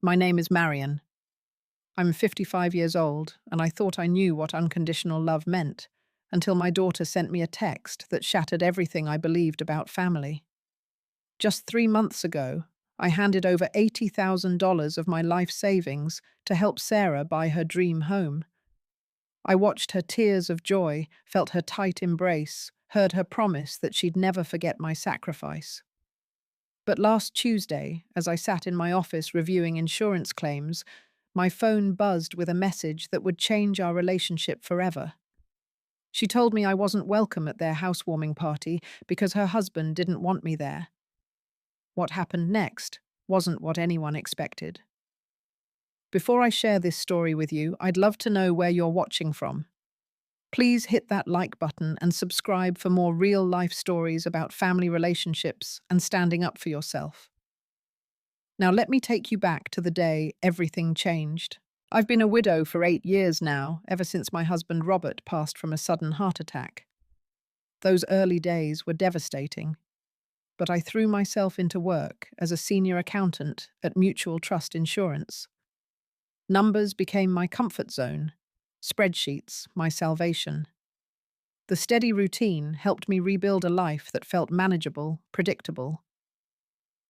My name is Marion. I'm 55 years old, and I thought I knew what unconditional love meant until my daughter sent me a text that shattered everything I believed about family. Just 3 months ago, I handed over $80,000 of my life savings to help Sarah buy her dream home. I watched her tears of joy, felt her tight embrace, heard her promise that she'd never forget my sacrifice. But last Tuesday, as I sat in my office reviewing insurance claims, my phone buzzed with a message that would change our relationship forever. She told me I wasn't welcome at their housewarming party because her husband didn't want me there. What happened next wasn't what anyone expected. Before I share this story with you, I'd love to know where you're watching from. Please hit that like button and subscribe for more real-life stories about family relationships and standing up for yourself. Now let me take you back to the day everything changed. I've been a widow for 8 years now, ever since my husband Robert passed from a sudden heart attack. Those early days were devastating, but I threw myself into work as a senior accountant at Mutual Trust Insurance. Numbers became my comfort zone, spreadsheets my salvation. The steady routine helped me rebuild a life that felt manageable, predictable.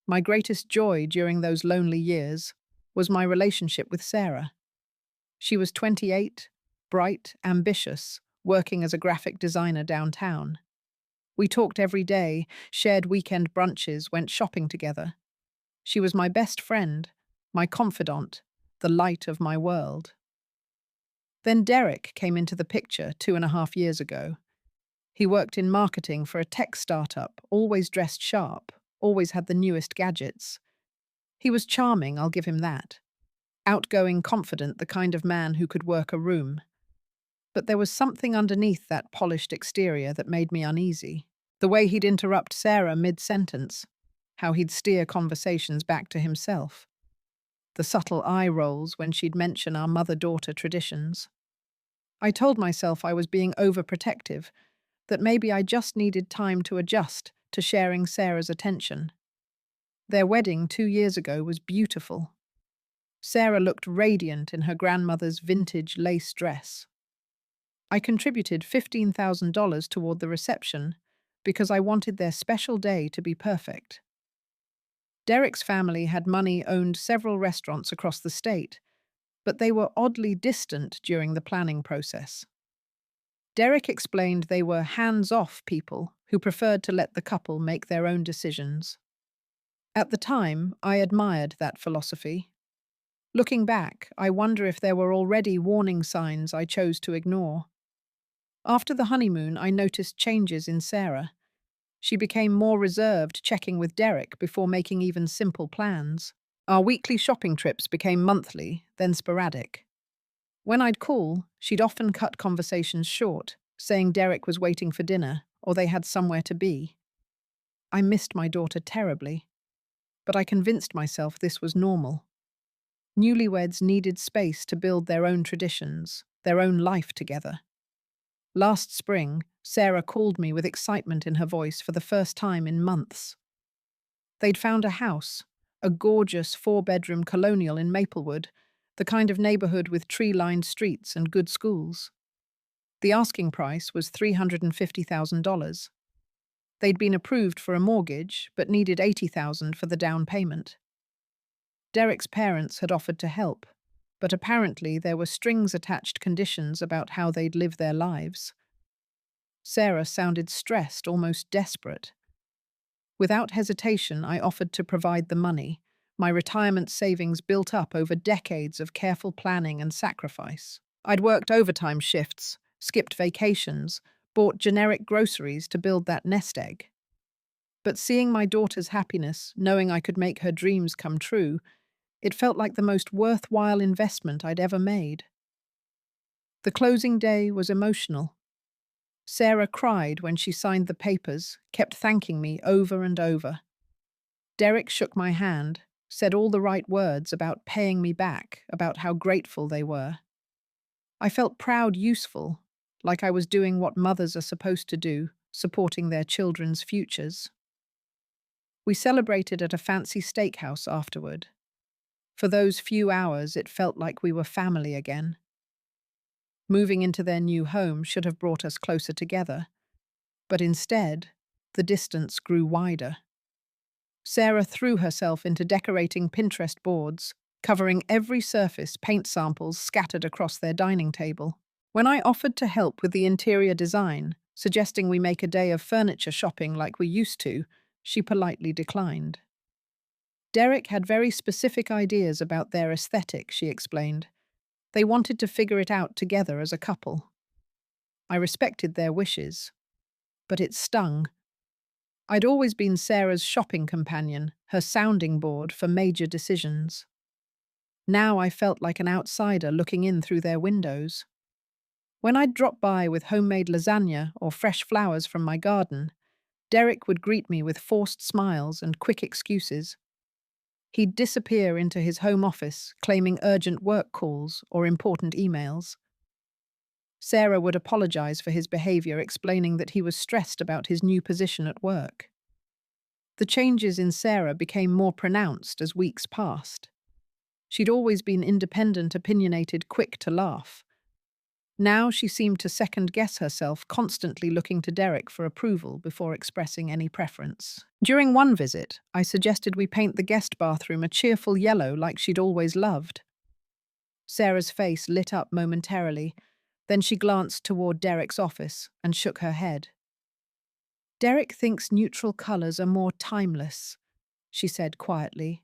My greatest joy during those lonely years was my relationship with Sarah. She was 28, bright, ambitious, working as a graphic designer downtown. We talked every day, shared weekend brunches, went shopping together. She was my best friend, my confidant, the light of my world. Then Derek came into the picture 2.5 years ago. He worked in marketing for a tech startup, always dressed sharp, always had the newest gadgets. He was charming, I'll give him that. Outgoing, confident, the kind of man who could work a room. But there was something underneath that polished exterior that made me uneasy. The way he'd interrupt Sarah mid-sentence, how he'd steer conversations back to himself. The subtle eye rolls when she'd mention our mother-daughter traditions. I told myself I was being overprotective, that maybe I just needed time to adjust to sharing Sarah's attention. Their wedding 2 years ago was beautiful. Sarah looked radiant in her grandmother's vintage lace dress. I contributed $15,000 toward the reception because I wanted their special day to be perfect. Derek's family had money, owned several restaurants across the state, but they were oddly distant during the planning process. Derek explained they were hands-off people who preferred to let the couple make their own decisions. At the time, I admired that philosophy. Looking back, I wonder if there were already warning signs I chose to ignore. After the honeymoon, I noticed changes in Sarah. She became more reserved, checking with Derek before making even simple plans. Our weekly shopping trips became monthly, then sporadic. When I'd call, she'd often cut conversations short, saying Derek was waiting for dinner or they had somewhere to be. I missed my daughter terribly, but I convinced myself this was normal. Newlyweds needed space to build their own traditions, their own life together. Last spring, Sarah called me with excitement in her voice for the first time in months. They'd found a house, a gorgeous 4-bedroom colonial in Maplewood, the kind of neighborhood with tree-lined streets and good schools. The asking price was $350,000. They'd been approved for a mortgage, but needed $80,000 for the down payment. Derek's parents had offered to help, but apparently there were strings-attached conditions about how they'd live their lives. Sarah sounded stressed, almost desperate. Without hesitation, I offered to provide the money, my retirement savings built up over decades of careful planning and sacrifice. I'd worked overtime shifts, skipped vacations, bought generic groceries to build that nest egg. But seeing my daughter's happiness, knowing I could make her dreams come true, it felt like the most worthwhile investment I'd ever made. The closing day was emotional. Sarah cried when she signed the papers, kept thanking me over and over. Derek shook my hand, said all the right words about paying me back, about how grateful they were. I felt proud, useful, like I was doing what mothers are supposed to do, supporting their children's futures. We celebrated at a fancy steakhouse afterward. For those few hours, it felt like we were family again. Moving into their new home should have brought us closer together, but instead, the distance grew wider. Sarah threw herself into decorating Pinterest boards, covering every surface paint samples scattered across their dining table. When I offered to help with the interior design, suggesting we make a day of furniture shopping like we used to, she politely declined. Derek had very specific ideas about their aesthetic, she explained. They wanted to figure it out together as a couple. I respected their wishes, but it stung. I'd always been Sarah's shopping companion, her sounding board for major decisions. Now I felt like an outsider looking in through their windows. When I'd drop by with homemade lasagna or fresh flowers from my garden, Derek would greet me with forced smiles and quick excuses. He'd disappear into his home office, claiming urgent work calls or important emails. Sarah would apologize for his behavior, explaining that he was stressed about his new position at work. The changes in Sarah became more pronounced as weeks passed. She'd always been independent, opinionated, quick to laugh. Now she seemed to second-guess herself, constantly looking to Derek for approval before expressing any preference. During one visit, I suggested we paint the guest bathroom a cheerful yellow like she'd always loved. Sarah's face lit up momentarily, then she glanced toward Derek's office and shook her head. "Derek thinks neutral colors are more timeless," she said quietly.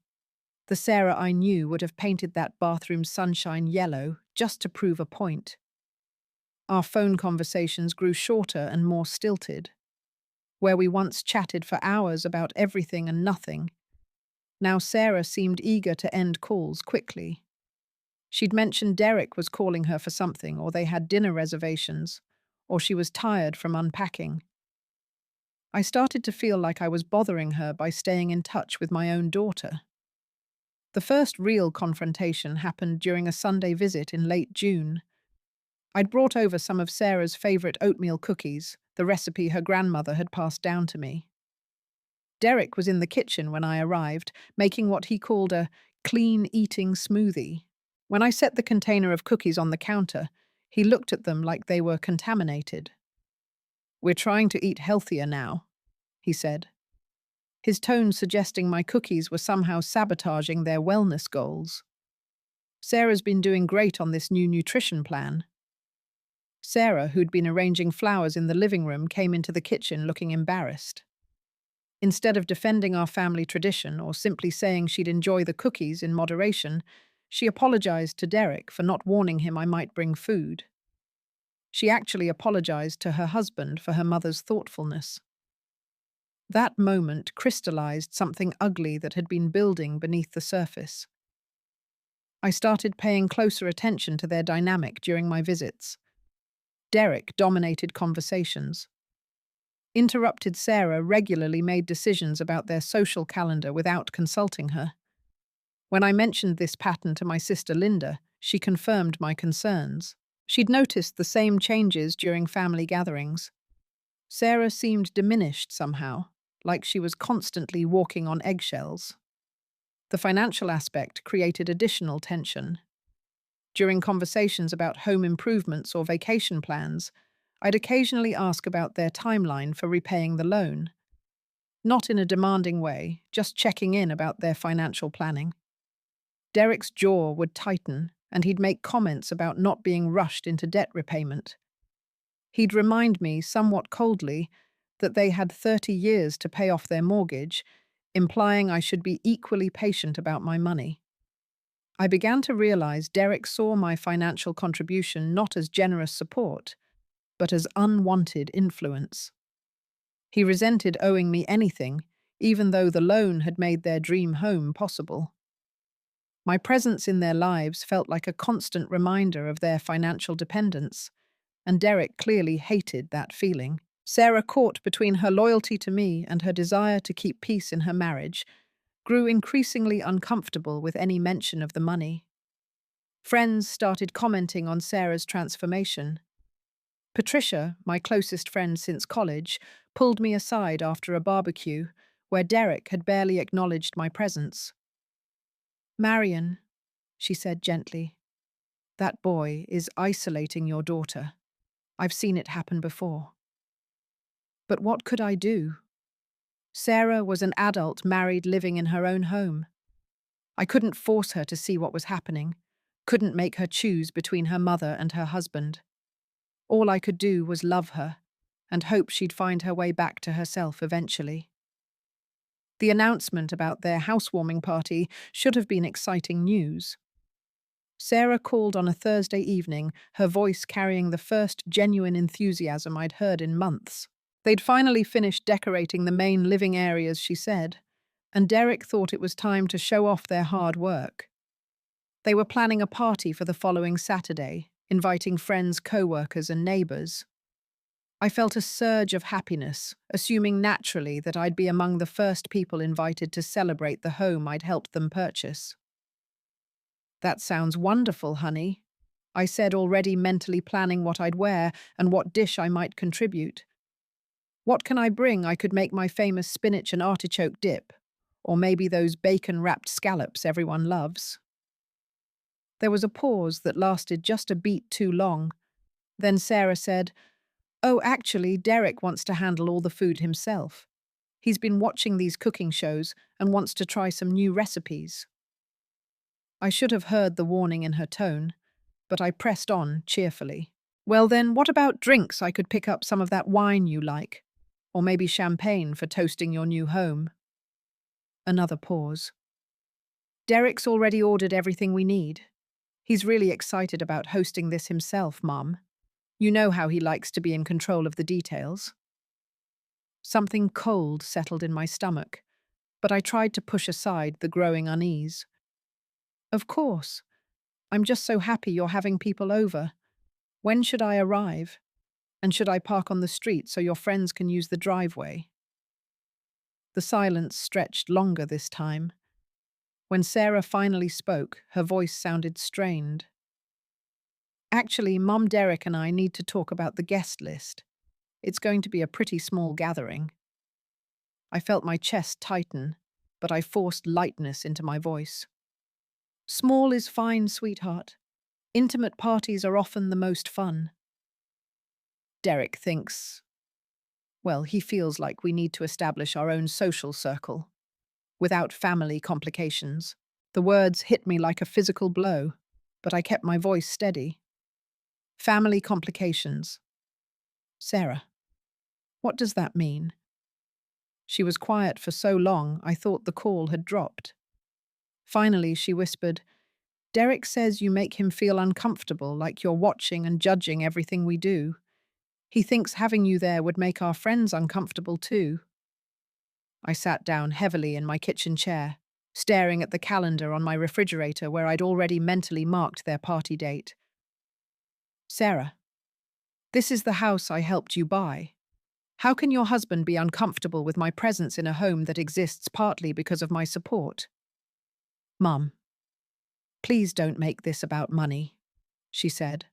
The Sarah I knew would have painted that bathroom sunshine yellow just to prove a point. Our phone conversations grew shorter and more stilted. Where we once chatted for hours about everything and nothing, now Sarah seemed eager to end calls quickly. She'd mentioned Derek was calling her for something, or they had dinner reservations, or she was tired from unpacking. I started to feel like I was bothering her by staying in touch with my own daughter. The first real confrontation happened during a Sunday visit in late June. I'd brought over some of Sarah's favorite oatmeal cookies, the recipe her grandmother had passed down to me. Derek was in the kitchen when I arrived, making what he called a clean eating smoothie. When I set the container of cookies on the counter, he looked at them like they were contaminated. "We're trying to eat healthier now," he said, his tone suggesting my cookies were somehow sabotaging their wellness goals. "Sarah's been doing great on this new nutrition plan." Sarah, who'd been arranging flowers in the living room, came into the kitchen looking embarrassed. Instead of defending our family tradition or simply saying she'd enjoy the cookies in moderation, she apologized to Derek for not warning him I might bring food. She actually apologized to her husband for her mother's thoughtfulness. That moment crystallized something ugly that had been building beneath the surface. I started paying closer attention to their dynamic during my visits. Derek dominated conversations. Interrupted Sarah regularly made decisions about their social calendar without consulting her. When I mentioned this pattern to my sister Linda, she confirmed my concerns. She'd noticed the same changes during family gatherings. Sarah seemed diminished somehow, like she was constantly walking on eggshells. The financial aspect created additional tension. During conversations about home improvements or vacation plans, I'd occasionally ask about their timeline for repaying the loan. Not in a demanding way, just checking in about their financial planning. Derek's jaw would tighten, and he'd make comments about not being rushed into debt repayment. He'd remind me, somewhat coldly, that they had 30 years to pay off their mortgage, implying I should be equally patient about my money. I began to realize Derek saw my financial contribution not as generous support, but as unwanted influence. He resented owing me anything, even though the loan had made their dream home possible. My presence in their lives felt like a constant reminder of their financial dependence, and Derek clearly hated that feeling. Sarah, caught between her loyalty to me and her desire to keep peace in her marriage, grew increasingly uncomfortable with any mention of the money. Friends started commenting on Sarah's transformation. Patricia, my closest friend since college, pulled me aside after a barbecue where Derek had barely acknowledged my presence. "Marion, she said gently. That boy is isolating your daughter. I've seen it happen before. But what could I do? Sarah was an adult married living in her own home. I couldn't force her to see what was happening, couldn't make her choose between her mother and her husband. All I could do was love her and hope she'd find her way back to herself eventually. The announcement about their housewarming party should have been exciting news. Sarah called on a Thursday evening, her voice carrying the first genuine enthusiasm I'd heard in months. They'd finally finished decorating the main living areas, she said, and Derek thought it was time to show off their hard work. They were planning a party for the following Saturday, inviting friends, co-workers and neighbours. I felt a surge of happiness, assuming naturally that I'd be among the first people invited to celebrate the home I'd helped them purchase. That sounds wonderful, honey, I said, already mentally planning what I'd wear and what dish I might contribute. What can I bring? I could make my famous spinach and artichoke dip, or maybe those bacon-wrapped scallops everyone loves. There was a pause that lasted just a beat too long. Then Sarah said, "Oh, actually, Derek wants to handle all the food himself. He's been watching these cooking shows and wants to try some new recipes." I should have heard the warning in her tone, but I pressed on cheerfully. "Well then, what about drinks? I could pick up some of that wine you like, or maybe champagne for toasting your new home." Another pause. "Derek's already ordered everything we need. He's really excited about hosting this himself, Mum. You know how he likes to be in control of the details." Something cold settled in my stomach, but I tried to push aside the growing unease. "Of course. I'm just so happy you're having people over. When should I arrive? And should I park on the street so your friends can use the driveway?" The silence stretched longer this time. When Sarah finally spoke, her voice sounded strained. "Actually, Mum, Derek and I need to talk about the guest list. It's going to be a pretty small gathering." I felt my chest tighten, but I forced lightness into my voice. "Small is fine, sweetheart. Intimate parties are often the most fun." Derek thinks, well, he feels like we need to establish our own social circle, without family complications. The words hit me like a physical blow, but I kept my voice steady. Family complications. Sarah, what does that mean? She was quiet for so long, I thought the call had dropped. Finally, she whispered, "Derek says you make him feel uncomfortable, like you're watching and judging everything we do. He thinks having you there would make our friends uncomfortable too." I sat down heavily in my kitchen chair, staring at the calendar on my refrigerator where I'd already mentally marked their party date. "Sarah, this is the house I helped you buy. How can your husband be uncomfortable with my presence in a home that exists partly because of my support?" "Mum, please don't make this about money," she said,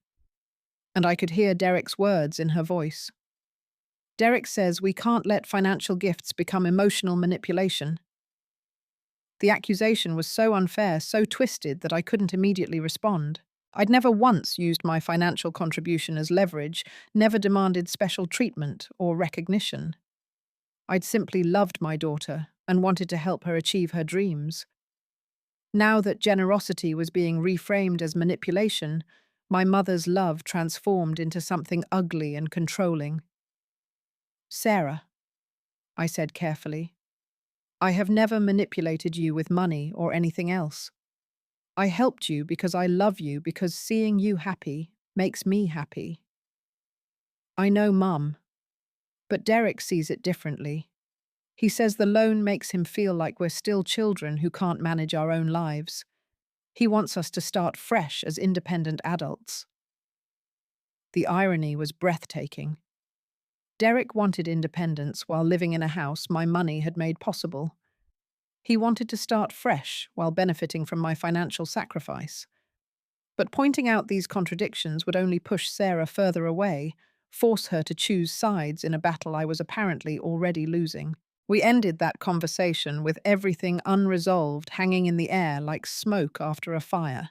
and I could hear Derek's words in her voice. "Derek says we can't let financial gifts become emotional manipulation." The accusation was so unfair, so twisted, that I couldn't immediately respond. I'd never once used my financial contribution as leverage, never demanded special treatment or recognition. I'd simply loved my daughter and wanted to help her achieve her dreams. Now that generosity was being reframed as manipulation, my mother's love transformed into something ugly and controlling. "Sarah," I said carefully, "I have never manipulated you with money or anything else. I helped you because I love you, because seeing you happy makes me happy." "I know, Mum, but Derek sees it differently. He says the loan makes him feel like we're still children who can't manage our own lives. He wants us to start fresh as independent adults." The irony was breathtaking. Derek wanted independence while living in a house my money had made possible. He wanted to start fresh while benefiting from my financial sacrifice. But pointing out these contradictions would only push Sarah further away, force her to choose sides in a battle I was apparently already losing. We ended that conversation with everything unresolved hanging in the air like smoke after a fire.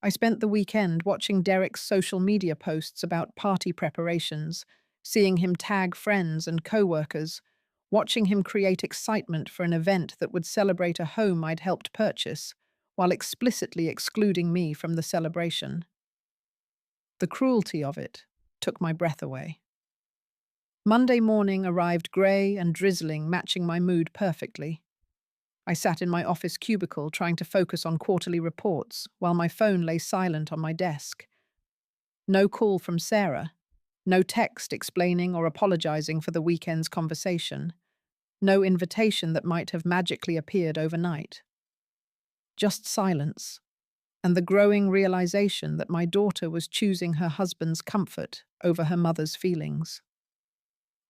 I spent the weekend watching Derek's social media posts about party preparations, seeing him tag friends and co-workers, watching him create excitement for an event that would celebrate a home I'd helped purchase, while explicitly excluding me from the celebration. The cruelty of it took my breath away. Monday morning arrived grey and drizzling, matching my mood perfectly. I sat in my office cubicle trying to focus on quarterly reports while my phone lay silent on my desk. No call from Sarah, no text explaining or apologizing for the weekend's conversation, no invitation that might have magically appeared overnight. Just silence, and the growing realization that my daughter was choosing her husband's comfort over her mother's feelings.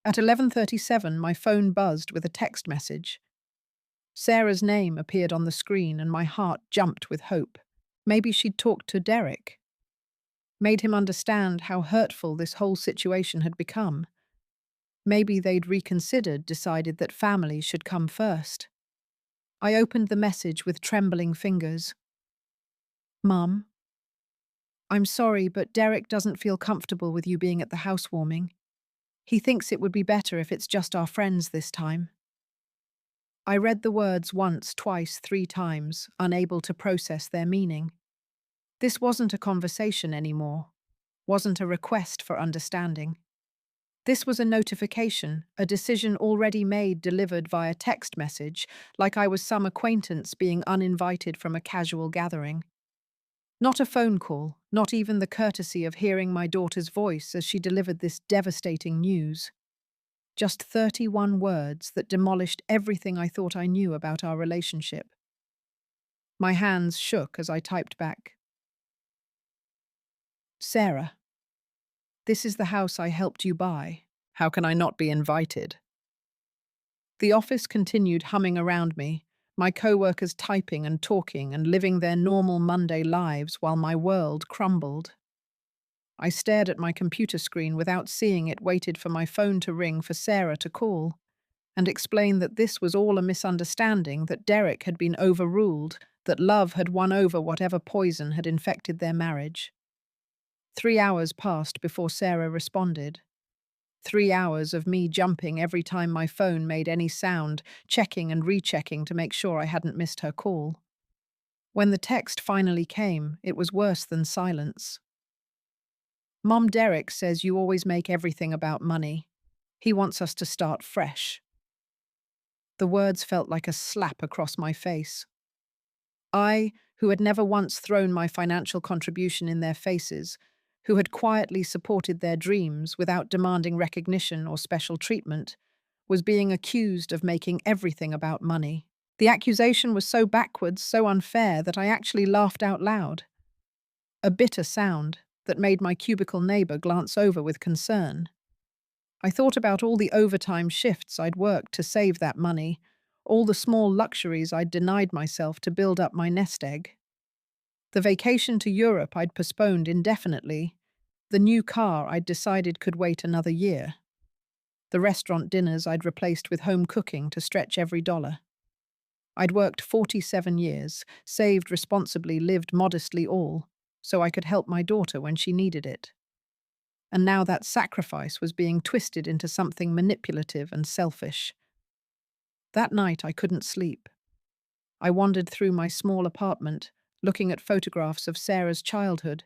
At 11:37, my phone buzzed with a text message. Sarah's name appeared on the screen and my heart jumped with hope. Maybe she'd talked to Derek, made him understand how hurtful this whole situation had become. Maybe they'd reconsidered, decided that family should come first. I opened the message with trembling fingers. Mum, I'm sorry, but Derek doesn't feel comfortable with you being at the housewarming. He thinks it would be better if it's just our friends this time. I read the words once, twice, 3 times, unable to process their meaning. This wasn't a conversation anymore, wasn't a request for understanding. This was a notification, a decision already made delivered via text message, like I was some acquaintance being uninvited from a casual gathering. Not a phone call, not even the courtesy of hearing my daughter's voice as she delivered this devastating news. Just 31 words that demolished everything I thought I knew about our relationship. My hands shook as I typed back. Sarah, this is the house I helped you buy. How can I not be invited? The office continued humming around me, my co-workers typing and talking and living their normal Monday lives while my world crumbled. I stared at my computer screen without seeing it, waited for my phone to ring for Sarah to call, and explained that this was all a misunderstanding, that Derek had been overruled, that love had won over whatever poison had infected their marriage. 3 hours passed before Sarah responded. 3 hours of me jumping every time my phone made any sound, checking and rechecking to make sure I hadn't missed her call. When the text finally came, it was worse than silence. Mom, Derek says you always make everything about money. He wants us to start fresh. The words felt like a slap across my face. I, who had never once thrown my financial contribution in their faces, who had quietly supported their dreams without demanding recognition or special treatment, was being accused of making everything about money. The accusation was so backwards, so unfair, that I actually laughed out loud. A bitter sound that made my cubicle neighbor glance over with concern. I thought about all the overtime shifts I'd worked to save that money, all the small luxuries I'd denied myself to build up my nest egg. The vacation to Europe I'd postponed indefinitely, the new car I'd decided could wait another year, the restaurant dinners I'd replaced with home cooking to stretch every dollar. I'd worked 47 years, saved responsibly, lived modestly, all so I could help my daughter when she needed it. And now that sacrifice was being twisted into something manipulative and selfish. That night I couldn't sleep. I wandered through my small apartment, looking at photographs of Sarah's childhood,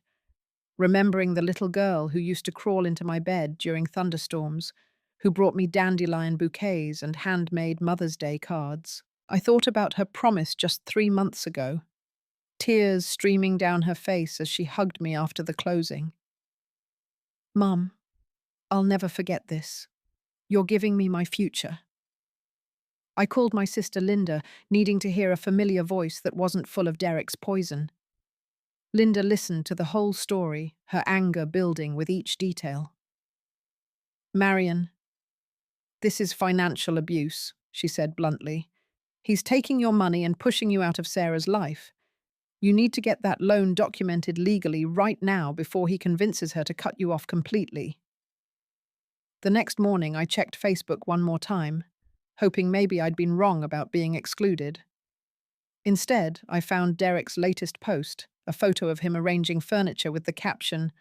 remembering the little girl who used to crawl into my bed during thunderstorms, who brought me dandelion bouquets and handmade Mother's Day cards. I thought about her promise just 3 months ago, tears streaming down her face as she hugged me after the closing. Mum, I'll never forget this. You're giving me my future. I called my sister Linda, needing to hear a familiar voice that wasn't full of Derek's poison. Linda listened to the whole story, her anger building with each detail. Marion, this is financial abuse, she said bluntly. He's taking your money and pushing you out of Sarah's life. You need to get that loan documented legally right now before he convinces her to cut you off completely. The next morning, I checked Facebook one more time. hoping maybe I'd been wrong about being excluded. Instead, I found Derek's latest post, a photo of him arranging furniture with the caption,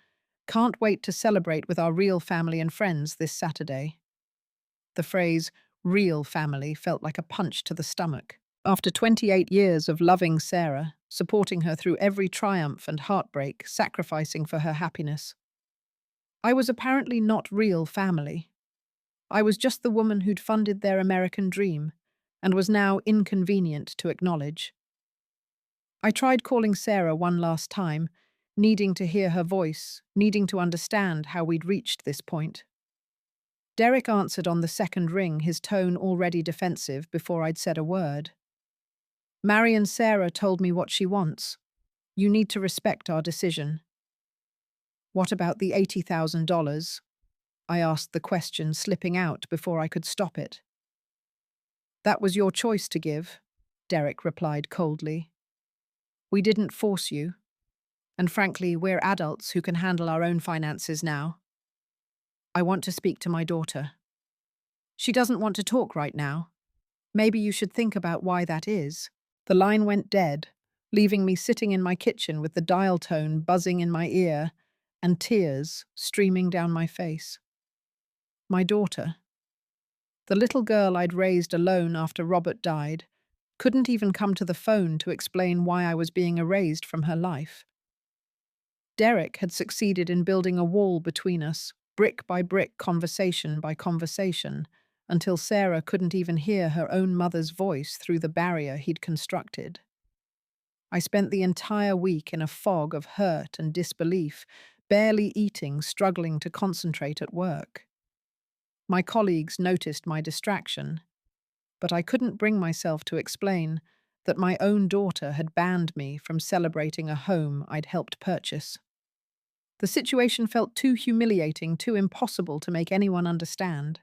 "Can't wait to celebrate with our real family and friends this Saturday." The phrase, real family, felt like a punch to the stomach. After 28 years of loving Sarah, supporting her through every triumph and heartbreak, sacrificing for her happiness, I was apparently not real family. I was just the woman who'd funded their American dream and was now inconvenient to acknowledge. I tried calling Sarah one last time, needing to hear her voice, needing to understand how we'd reached this point. Derek answered on the second ring, his tone already defensive before I'd said a word. "Marion Sarah told me what she wants. You need to respect our decision." "What about the $80,000? I asked the question, slipping out before I could stop it. "That was your choice to give," Derek replied coldly. "We didn't force you. And frankly, we're adults who can handle our own finances now. I want to speak to my daughter." "She doesn't want to talk right now. Maybe you should think about why that is." The line went dead, leaving me sitting in my kitchen with the dial tone buzzing in my ear and tears streaming down my face. My daughter, the little girl I'd raised alone after Robert died, couldn't even come to the phone to explain why I was being erased from her life. Derek had succeeded in building a wall between us, brick by brick, conversation by conversation, until Sarah couldn't even hear her own mother's voice through the barrier he'd constructed. I spent the entire week in a fog of hurt and disbelief, barely eating, struggling to concentrate at work. My colleagues noticed my distraction, but I couldn't bring myself to explain that my own daughter had banned me from celebrating a home I'd helped purchase. The situation felt too humiliating, too impossible to make anyone understand.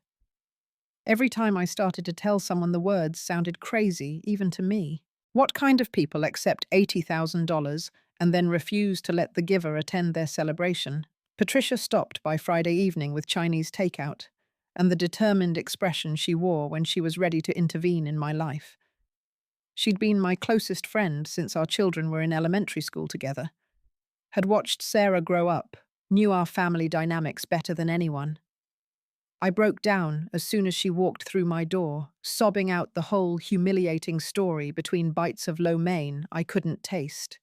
Every time I started to tell someone, the words sounded crazy, even to me. What kind of people accept $80,000 and then refuse to let the giver attend their celebration? Patricia stopped by Friday evening with Chinese takeout, and the determined expression she wore when she was ready to intervene in my life. She'd been my closest friend since our children were in elementary school together, had watched Sarah grow up, knew our family dynamics better than anyone. I broke down as soon as she walked through my door, sobbing out the whole humiliating story between bites of lo mein I couldn't taste.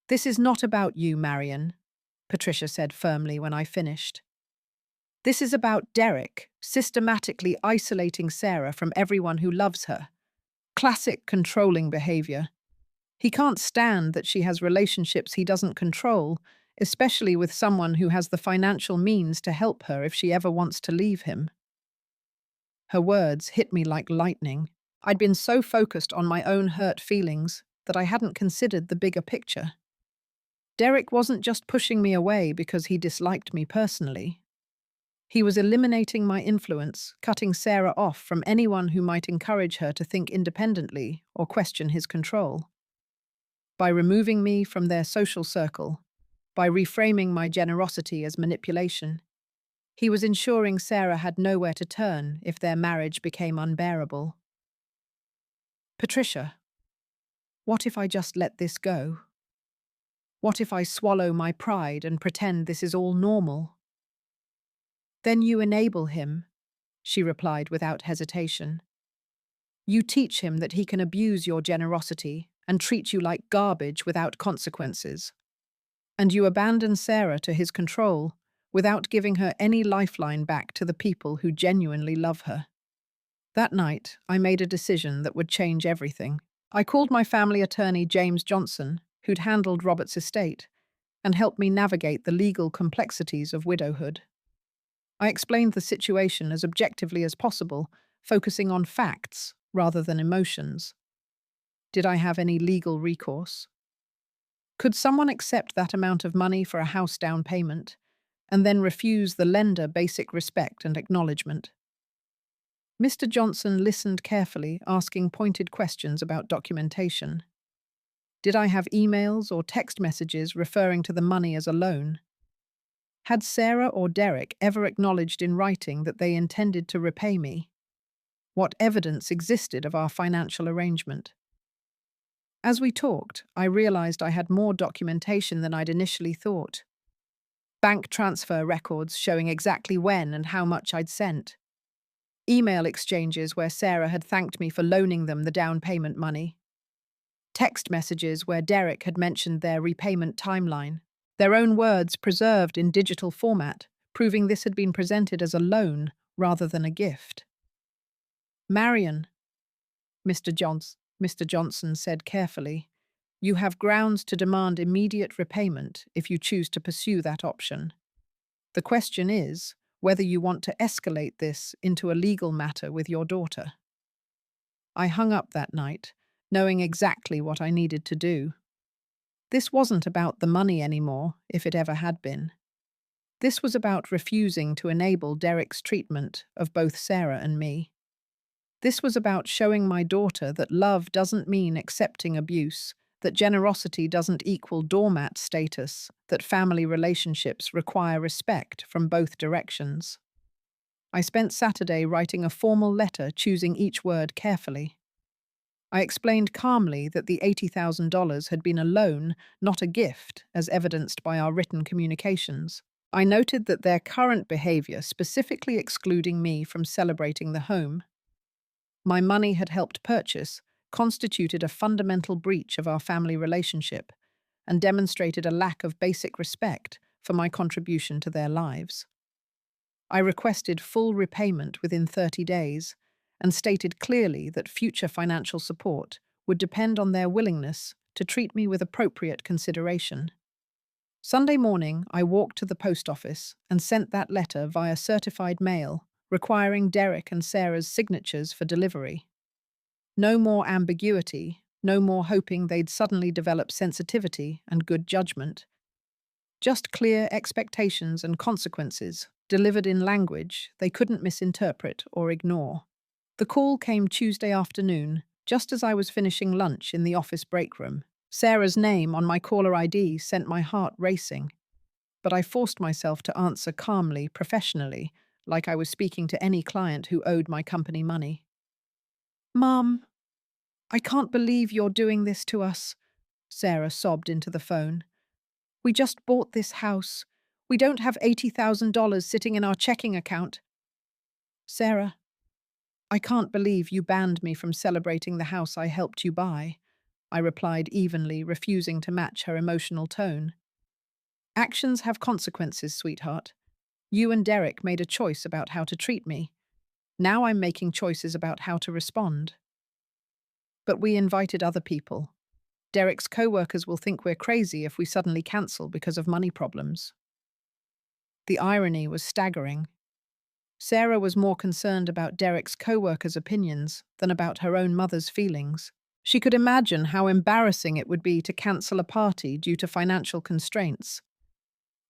"This is not about you, Marion," Patricia said firmly when I finished. "This is about Derek systematically isolating Sarah from everyone who loves her. Classic controlling behavior. He can't stand that she has relationships he doesn't control, especially with someone who has the financial means to help her if she ever wants to leave him." Her words hit me like lightning. I'd been so focused on my own hurt feelings that I hadn't considered the bigger picture. Derek wasn't just pushing me away because he disliked me personally. He was eliminating my influence, cutting Sarah off from anyone who might encourage her to think independently or question his control. By removing me from their social circle, by reframing my generosity as manipulation, he was ensuring Sarah had nowhere to turn if their marriage became unbearable. "Patricia, what if I just let this go? What if I swallow my pride and pretend this is all normal?" "Then you enable him," she replied without hesitation. "You teach him that he can abuse your generosity and treat you like garbage without consequences. And you abandon Sarah to his control without giving her any lifeline back to the people who genuinely love her." That night, I made a decision that would change everything. I called my family attorney, James Johnson, who'd handled Robert's estate, and helped me navigate the legal complexities of widowhood. I explained the situation as objectively as possible, focusing on facts rather than emotions. Did I have any legal recourse? Could someone accept that amount of money for a house down payment and then refuse the lender basic respect and acknowledgement? Mr. Johnson listened carefully, asking pointed questions about documentation. Did I have emails or text messages referring to the money as a loan? Had Sarah or Derek ever acknowledged in writing that they intended to repay me? What evidence existed of our financial arrangement? As we talked, I realized I had more documentation than I'd initially thought. Bank transfer records showing exactly when and how much I'd sent. Email exchanges where Sarah had thanked me for loaning them the down payment money. Text messages where Derek had mentioned their repayment timeline. Their own words preserved in digital format, proving this had been presented as a loan rather than a gift. Marion, Mr. Johnson said carefully, you have grounds to demand immediate repayment if you choose to pursue that option. The question is whether you want to escalate this into a legal matter with your daughter. I hung up that night, knowing exactly what I needed to do. This wasn't about the money anymore, if it ever had been. This was about refusing to enable Derek's treatment of both Sarah and me. This was about showing my daughter that love doesn't mean accepting abuse, that generosity doesn't equal doormat status, that family relationships require respect from both directions. I spent Saturday writing a formal letter, choosing each word carefully. I explained calmly that the $80,000 had been a loan, not a gift, as evidenced by our written communications. I noted that their current behavior, specifically excluding me from celebrating the home my money had helped purchase, constituted a fundamental breach of our family relationship and demonstrated a lack of basic respect for my contribution to their lives. I requested full repayment within 30 days and stated clearly that future financial support would depend on their willingness to treat me with appropriate consideration. Sunday morning, I walked to the post office and sent that letter via certified mail, requiring Derek and Sarah's signatures for delivery. No more ambiguity, no more hoping they'd suddenly develop sensitivity and good judgment. Just clear expectations and consequences, delivered in language they couldn't misinterpret or ignore. The call came Tuesday afternoon, just as I was finishing lunch in the office break room. Sarah's name on my caller ID sent my heart racing, but I forced myself to answer calmly, professionally, like I was speaking to any client who owed my company money. Mom, I can't believe you're doing this to us, Sarah sobbed into the phone. We just bought this house. We don't have $80,000 sitting in our checking account. Sarah, I can't believe you banned me from celebrating the house I helped you buy, I replied evenly, refusing to match her emotional tone. Actions have consequences, sweetheart. You and Derek made a choice about how to treat me. Now I'm making choices about how to respond. But we invited other people. Derek's co-workers will think we're crazy if we suddenly cancel because of money problems. The irony was staggering. Sarah was more concerned about Derek's co-workers' opinions than about her own mother's feelings. She could imagine how embarrassing it would be to cancel a party due to financial constraints.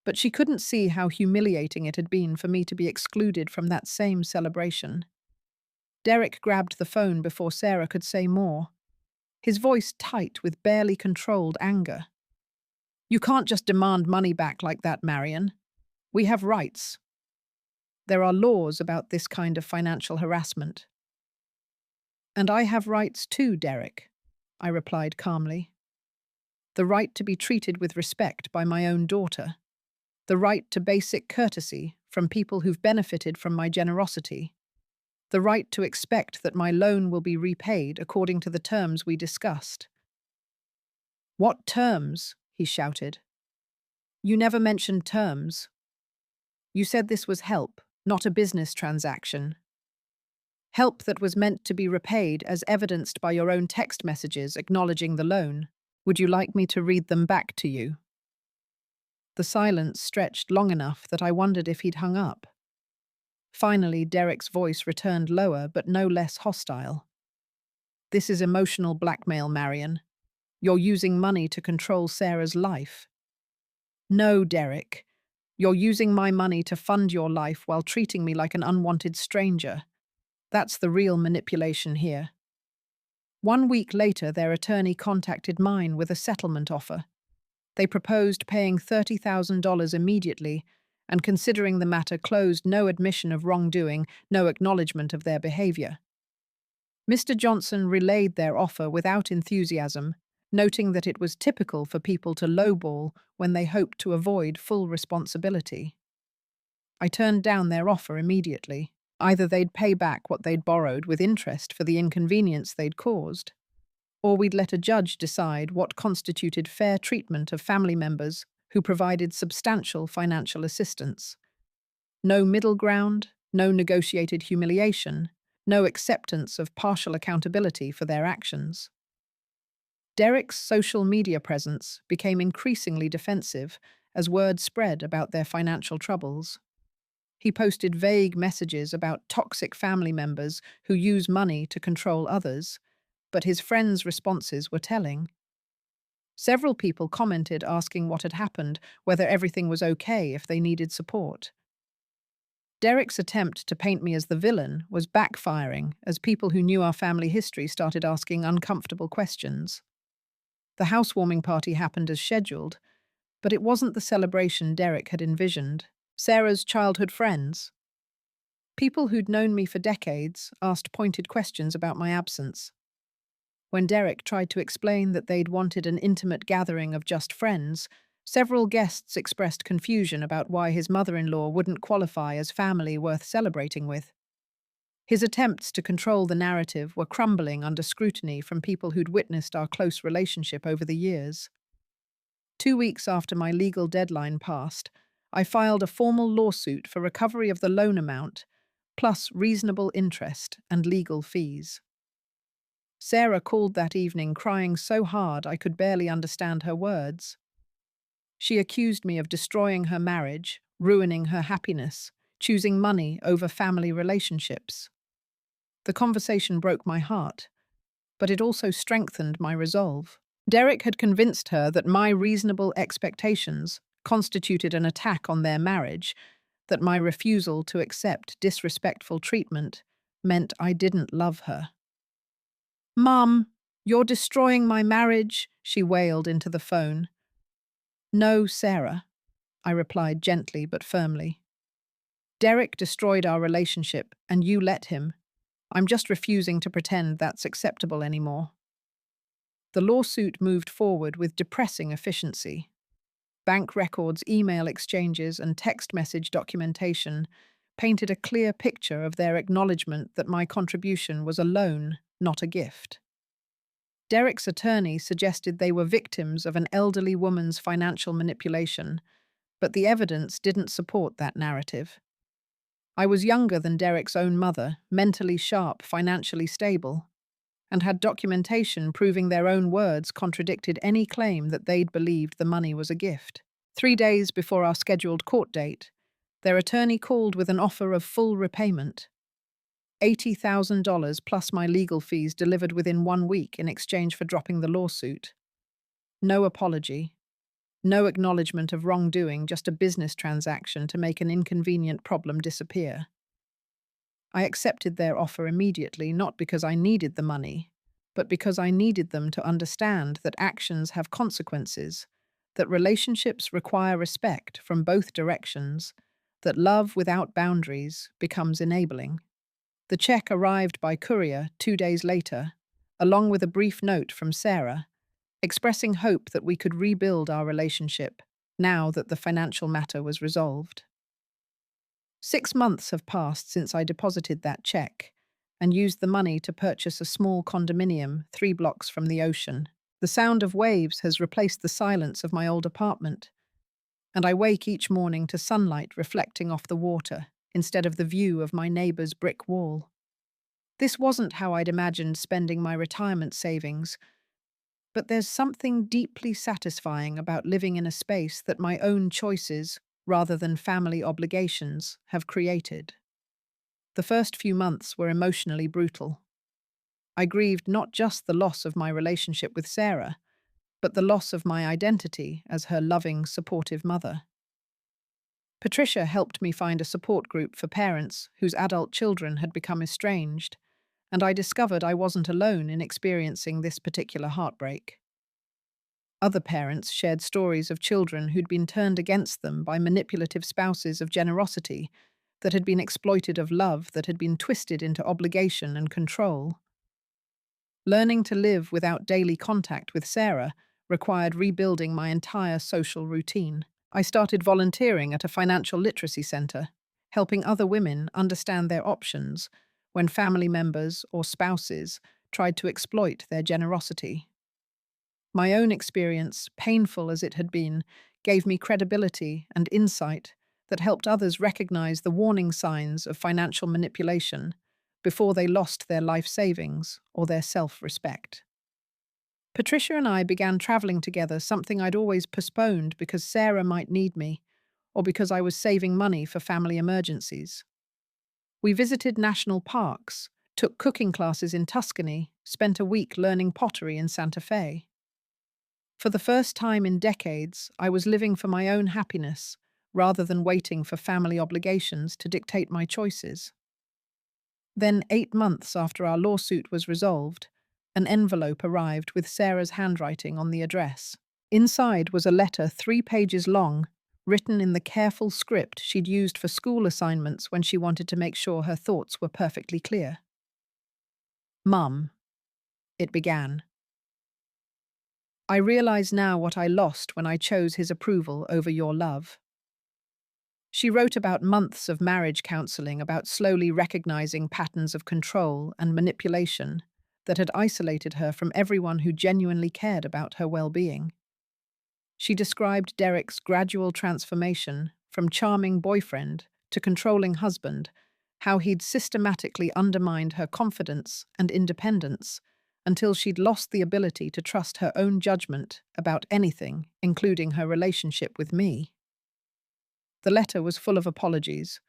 But she couldn't see how humiliating it had been for me to be excluded from that same celebration. Derek grabbed the phone before Sarah could say more, his voice tight with barely controlled anger. You can't just demand money back like that, Marion. We have rights. There are laws about this kind of financial harassment. And I have rights too, Derek, I replied calmly. The right to be treated with respect by my own daughter. The right to basic courtesy from people who've benefited from my generosity. The right to expect that my loan will be repaid according to the terms we discussed. What terms? He shouted. You never mentioned terms. You said this was help, not a business transaction. Help that was meant to be repaid as evidenced by your own text messages acknowledging the loan. Would you like me to read them back to you? The silence stretched long enough that I wondered if he'd hung up. Finally, Derek's voice returned lower but no less hostile. This is emotional blackmail, Marion. You're using money to control Sarah's life. No, Derek. You're using my money to fund your life while treating me like an unwanted stranger. That's the real manipulation here. 1 week later, their attorney contacted mine with a settlement offer. They proposed paying $30,000 immediately, and considering the matter closed, no admission of wrongdoing, no acknowledgement of their behavior. Mr. Johnson relayed their offer without enthusiasm, noting that it was typical for people to lowball when they hoped to avoid full responsibility. I turned down their offer immediately. Either they'd pay back what they'd borrowed with interest for the inconvenience they'd caused, or we'd let a judge decide what constituted fair treatment of family members who provided substantial financial assistance. No middle ground, no negotiated humiliation, no acceptance of partial accountability for their actions. Derek's social media presence became increasingly defensive as word spread about their financial troubles. He posted vague messages about toxic family members who use money to control others, but his friends' responses were telling. Several people commented asking what had happened, whether everything was okay if they needed support. Derek's attempt to paint me as the villain was backfiring as people who knew our family history started asking uncomfortable questions. The housewarming party happened as scheduled, but it wasn't the celebration Derek had envisioned. Sarah's childhood friends, people who'd known me for decades, asked pointed questions about my absence. When Derek tried to explain that they'd wanted an intimate gathering of just friends, several guests expressed confusion about why his mother-in-law wouldn't qualify as family worth celebrating with. His attempts to control the narrative were crumbling under scrutiny from people who'd witnessed our close relationship over the years. 2 weeks after my legal deadline passed, I filed a formal lawsuit for recovery of the loan amount, plus reasonable interest and legal fees. Sarah called that evening crying so hard I could barely understand her words. She accused me of destroying her marriage, ruining her happiness, choosing money over family relationships. The conversation broke my heart, but it also strengthened my resolve. Derek had convinced her that my reasonable expectations constituted an attack on their marriage, that my refusal to accept disrespectful treatment meant I didn't love her. "Mum, you're destroying my marriage," she wailed into the phone. "No, Sarah," I replied gently but firmly. "Derek destroyed our relationship, and you let him. I'm just refusing to pretend that's acceptable anymore." The lawsuit moved forward with depressing efficiency. Bank records, email exchanges, and text message documentation painted a clear picture of their acknowledgement that my contribution was a loan, not a gift. Derek's attorney suggested they were victims of an elderly woman's financial manipulation, but the evidence didn't support that narrative. I was younger than Derek's own mother, mentally sharp, financially stable, and had documentation proving their own words contradicted any claim that they'd believed the money was a gift. 3 days before our scheduled court date, their attorney called with an offer of full repayment. $80,000 plus my legal fees delivered within 1 week in exchange for dropping the lawsuit. No apology. No acknowledgement of wrongdoing, just a business transaction to make an inconvenient problem disappear. I accepted their offer immediately, not because I needed the money, but because I needed them to understand that actions have consequences, that relationships require respect from both directions, that love without boundaries becomes enabling. The check arrived by courier 2 days later, along with a brief note from Sarah, expressing hope that we could rebuild our relationship now that the financial matter was resolved. 6 months have passed since I deposited that check and used the money to purchase a small condominium 3 blocks from the ocean. The sound of waves has replaced the silence of my old apartment, and I wake each morning to sunlight reflecting off the water instead of the view of my neighbor's brick wall. This wasn't how I'd imagined spending my retirement savings, but there's something deeply satisfying about living in a space that my own choices, rather than family obligations, have created. The first few months were emotionally brutal. I grieved not just the loss of my relationship with Sarah, but the loss of my identity as her loving, supportive mother. Patricia helped me find a support group for parents whose adult children had become estranged, and I discovered I wasn't alone in experiencing this particular heartbreak. Other parents shared stories of children who'd been turned against them by manipulative spouses of generosity, that had been exploited of love that had been twisted into obligation and control. Learning to live without daily contact with Sarah required rebuilding my entire social routine. I started volunteering at a financial literacy center, helping other women understand their options when family members or spouses tried to exploit their generosity. My own experience, painful as it had been, gave me credibility and insight that helped others recognize the warning signs of financial manipulation before they lost their life savings or their self-respect. Patricia and I began traveling together, something I'd always postponed because Sarah might need me or because I was saving money for family emergencies. We visited national parks, took cooking classes in Tuscany, spent a week learning pottery in Santa Fe. For the first time in decades, I was living for my own happiness rather than waiting for family obligations to dictate my choices. Then, 8 months after our lawsuit was resolved, an envelope arrived with Sarah's handwriting on the address. Inside was a letter 3 pages long, written in the careful script she'd used for school assignments when she wanted to make sure her thoughts were perfectly clear. "Mum," it began. "I realize now what I lost when I chose his approval over your love." She wrote about months of marriage counseling, about slowly recognizing patterns of control and manipulation that had isolated her from everyone who genuinely cared about her well-being. She described Derek's gradual transformation from charming boyfriend to controlling husband, how he'd systematically undermined her confidence and independence until she'd lost the ability to trust her own judgment about anything, including her relationship with me. The letter was full of apologies,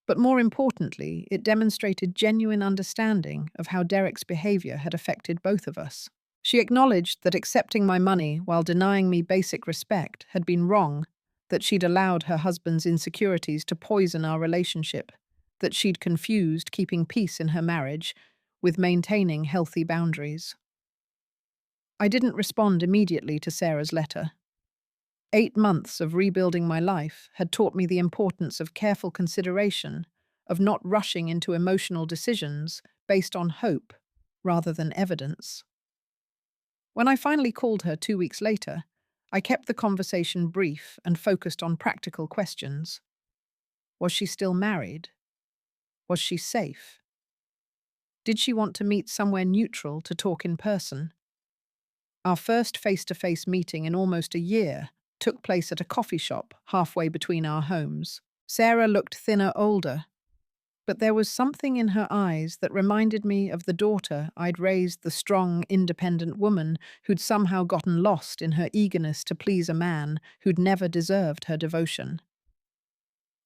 but more importantly, it demonstrated genuine understanding of how Derek's behavior had affected both of us. She acknowledged that accepting my money while denying me basic respect had been wrong, that she'd allowed her husband's insecurities to poison our relationship, that she'd confused keeping peace in her marriage with maintaining healthy boundaries. I didn't respond immediately to Sarah's letter. 8 months of rebuilding my life had taught me the importance of careful consideration, of not rushing into emotional decisions based on hope rather than evidence. When I finally called her 2 weeks later, I kept the conversation brief and focused on practical questions. Was she still married? Was she safe? Did she want to meet somewhere neutral to talk in person? Our first face-to-face meeting in almost a year took place at a coffee shop halfway between our homes. Sarah looked thinner, older, but there was something in her eyes that reminded me of the daughter I'd raised, the strong, independent woman who'd somehow gotten lost in her eagerness to please a man who'd never deserved her devotion.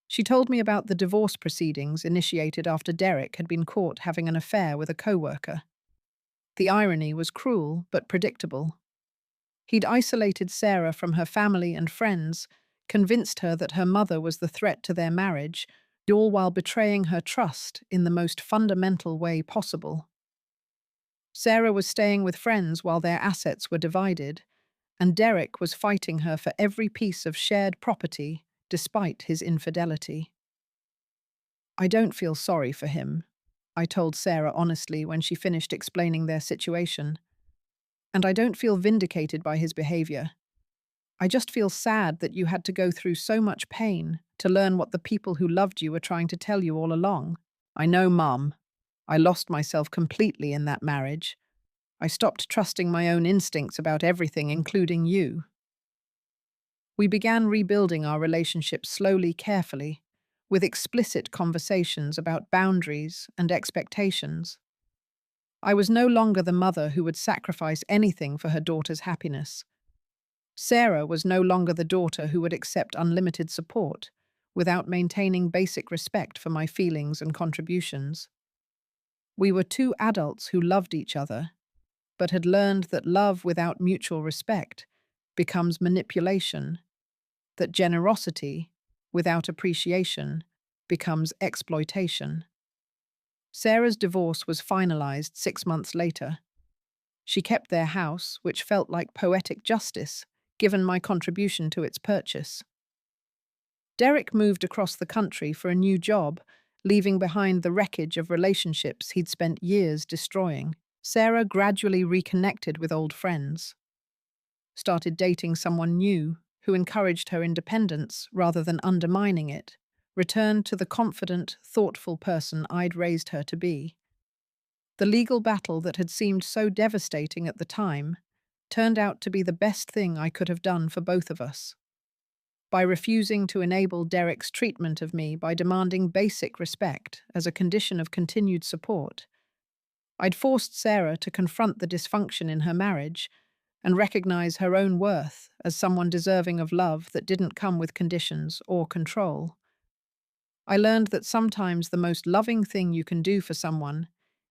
She told me about the divorce proceedings initiated after Derek had been caught having an affair with a co-worker. The irony was cruel but predictable. He'd isolated Sarah from her family and friends, convinced her that her mother was the threat to their marriage, all while betraying her trust in the most fundamental way possible. Sarah was staying with friends while their assets were divided, and Derek was fighting her for every piece of shared property despite his infidelity. "I don't feel sorry for him," I told Sarah honestly when she finished explaining their situation. "And I don't feel vindicated by his behavior. I just feel sad that you had to go through so much pain to learn what the people who loved you were trying to tell you all along. I know, Mum. I lost myself completely in that marriage. I stopped trusting my own instincts about everything, including you." We began rebuilding our relationship slowly, carefully, with explicit conversations about boundaries and expectations. I was no longer the mother who would sacrifice anything for her daughter's happiness. Sarah was no longer the daughter who would accept unlimited support without maintaining basic respect for my feelings and contributions. We were two adults who loved each other, but had learned that love without mutual respect becomes manipulation, that generosity without appreciation becomes exploitation. Sarah's divorce was finalized 6 months later. She kept their house, which felt like poetic justice, given my contribution to its purchase. Derek moved across the country for a new job, leaving behind the wreckage of relationships he'd spent years destroying. Sarah gradually reconnected with old friends, started dating someone new who encouraged her independence rather than undermining it, returned to the confident, thoughtful person I'd raised her to be. The legal battle that had seemed so devastating at the time turned out to be the best thing I could have done for both of us. By refusing to enable Derek's treatment of me by demanding basic respect as a condition of continued support, I'd forced Sarah to confront the dysfunction in her marriage and recognize her own worth as someone deserving of love that didn't come with conditions or control. I learned that sometimes the most loving thing you can do for someone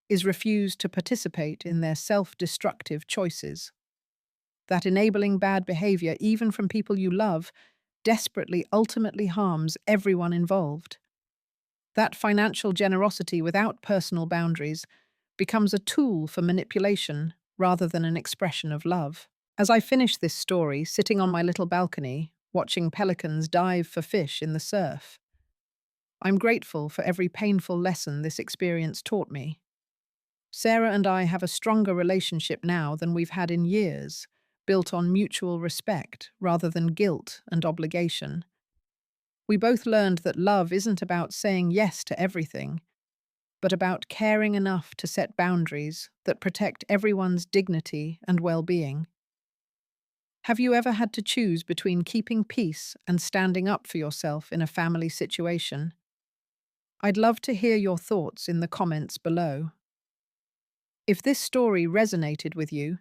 is refuse to participate in their self-destructive choices. That enabling bad behavior, even from people you love, desperately ultimately harms everyone involved. That financial generosity without personal boundaries becomes a tool for manipulation rather than an expression of love. As I finish this story, sitting on my little balcony, watching pelicans dive for fish in the surf, I'm grateful for every painful lesson this experience taught me. Sarah and I have a stronger relationship now than we've had in years, built on mutual respect rather than guilt and obligation. We both learned that love isn't about saying yes to everything, but about caring enough to set boundaries that protect everyone's dignity and well-being. Have you ever had to choose between keeping peace and standing up for yourself in a family situation? I'd love to hear your thoughts in the comments below. If this story resonated with you,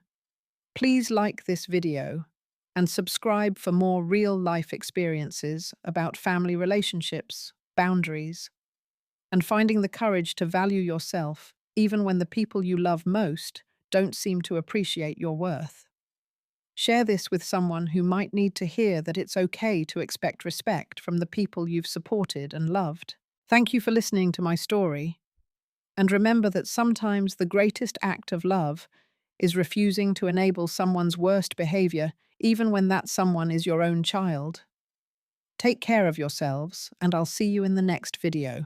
please like this video and subscribe for more real-life experiences about family relationships, boundaries, and finding the courage to value yourself even when the people you love most don't seem to appreciate your worth. Share this with someone who might need to hear that it's okay to expect respect from the people you've supported and loved. Thank you for listening to my story. And remember that sometimes the greatest act of love is refusing to enable someone's worst behavior, even when that someone is your own child. Take care of yourselves, and I'll see you in the next video.